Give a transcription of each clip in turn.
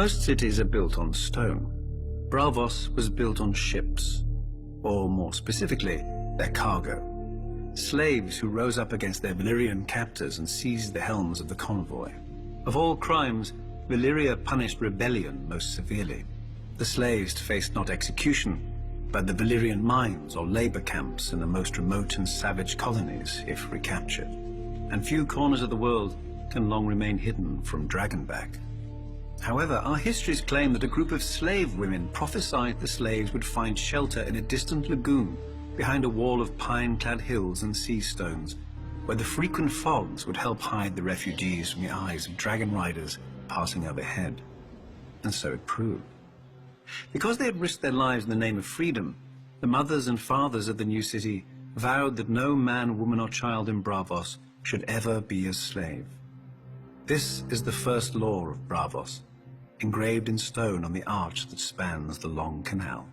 Most cities are built on stone. Braavos was built on ships, or more specifically, their cargo. Slaves who rose up against their Valyrian captors and seized the helms of the convoy. Of all crimes, Valyria punished rebellion most severely. The slaves faced not execution, but the Valyrian mines or labor camps in the most remote and savage colonies, if recaptured. And few corners of the world can long remain hidden from Dragonback. However, our histories claim that a group of slave women prophesied the slaves would find shelter in a distant lagoon behind a wall of pine-clad hills and sea stones, where the frequent fogs would help hide the refugees from the eyes of dragon riders passing overhead. And so it proved. Because they had risked their lives in the name of freedom, the mothers and fathers of the new city vowed that no man, woman or child in Braavos should ever be a slave. This is the first law of Braavos, engraved in stone on the arch that spans the long canal.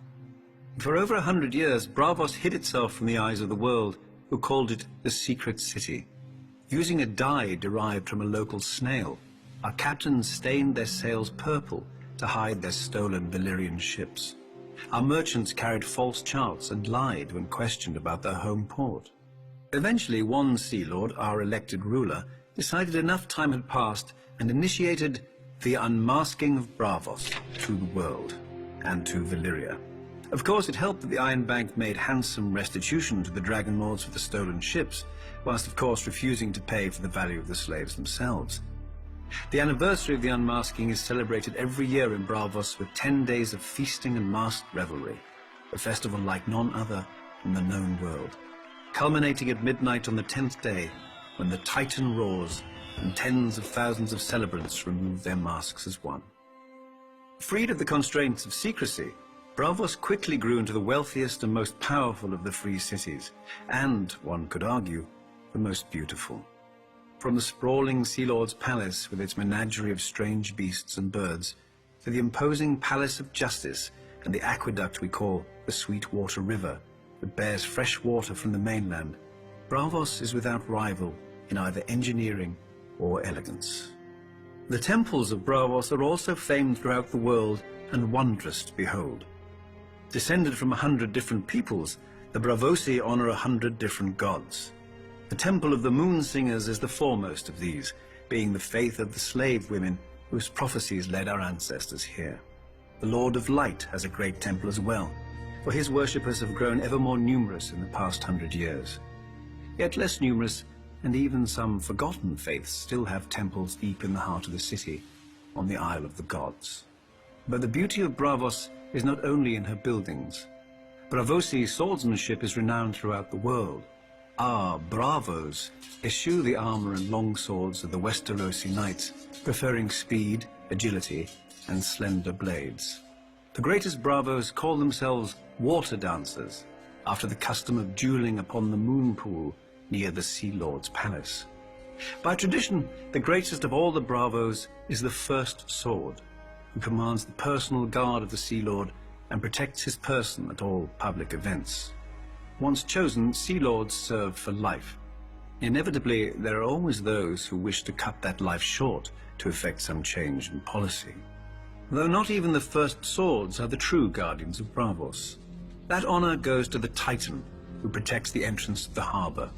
For over 100 years, Braavos hid itself from the eyes of the world, who called it the Secret City. Using a dye derived from a local snail, our captains stained their sails purple to hide their stolen Valyrian ships. Our merchants carried false charts and lied when questioned about their home port. Eventually, one Sea Lord, our elected ruler, decided enough time had passed and initiated the unmasking of Braavos to the world and to Valyria. Of course, it helped that the Iron Bank made handsome restitution to the Dragon Lords for the stolen ships, whilst of course refusing to pay for the value of the slaves themselves. The anniversary of the unmasking is celebrated every year in Braavos with 10 days of feasting and masked revelry, a festival like none other in the known world, culminating at midnight on the 10th day, when the Titan roars and tens of thousands of celebrants remove their masks as one. Freed of the constraints of secrecy, Braavos quickly grew into the wealthiest and most powerful of the free cities, and, one could argue, the most beautiful. From the sprawling Sea Lord's palace with its menagerie of strange beasts and birds, to the imposing Palace of Justice and the aqueduct we call the Sweetwater River that bears fresh water from the mainland, Braavos is without rival in either engineering or elegance. The temples of Braavos are also famed throughout the world and wondrous to behold. Descended from 100 different peoples, the Braavosi honor 100 different gods. The Temple of the Moon Singers is the foremost of these, being the faith of the slave women whose prophecies led our ancestors here. The Lord of Light has a great temple as well, for his worshippers have grown ever more numerous in the past 100 years. Yet less numerous, and even some forgotten faiths still have temples deep in the heart of the city, on the Isle of the Gods. But the beauty of Braavos is not only in her buildings. Braavosi swordsmanship is renowned throughout the world. Our bravos eschew the armor and long swords of the Westerosi knights, preferring speed, agility, and slender blades. The greatest bravos call themselves water dancers, after the custom of dueling upon the moon pool near the Sea Lord's palace. By tradition, the greatest of all the bravos is the First Sword, who commands the personal guard of the Sea Lord and protects his person at all public events. Once chosen, Sea Lords serve for life. Inevitably, there are always those who wish to cut that life short to effect some change in policy. Though not even the First Swords are the true guardians of Braavos. That honor goes to the Titan, who protects the entrance to the harbor.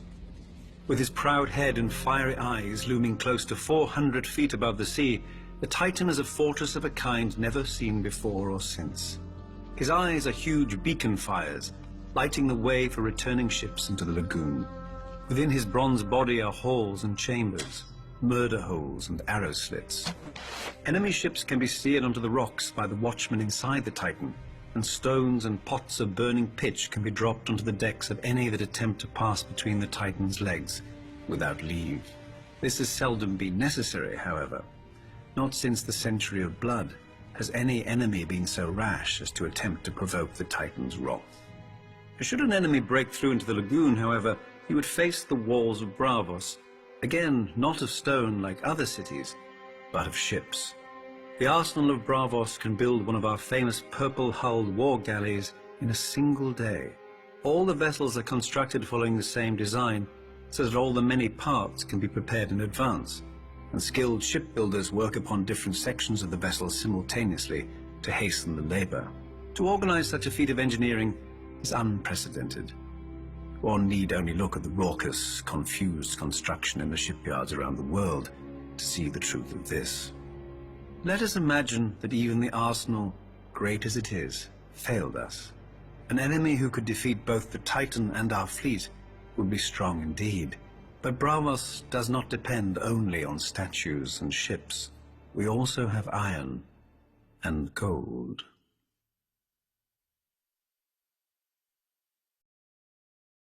With his proud head and fiery eyes looming close to 400 feet above the sea, the Titan is a fortress of a kind never seen before or since. His eyes are huge beacon fires, lighting the way for returning ships into the lagoon. Within his bronze body are halls and chambers, murder holes and arrow slits. Enemy ships can be steered onto the rocks by the watchmen inside the Titan, and stones and pots of burning pitch can be dropped onto the decks of any that attempt to pass between the Titan's legs without leave. This has seldom been necessary, however. Not since the Century of Blood has any enemy been so rash as to attempt to provoke the Titan's wrath. Should an enemy break through into the lagoon, however, he would face the walls of Braavos, again not of stone like other cities, but of ships. The arsenal of Braavos can build one of our famous purple-hulled war galleys in a single day. All the vessels are constructed following the same design, so that all the many parts can be prepared in advance, and skilled shipbuilders work upon different sections of the vessel simultaneously to hasten the labor. To organize such a feat of engineering is unprecedented. One need only look at the raucous, confused construction in the shipyards around the world to see the truth of this. Let us imagine that even the arsenal, great as it is, failed us. An enemy who could defeat both the Titan and our fleet would be strong indeed. But Braavos does not depend only on statues and ships. We also have iron and gold.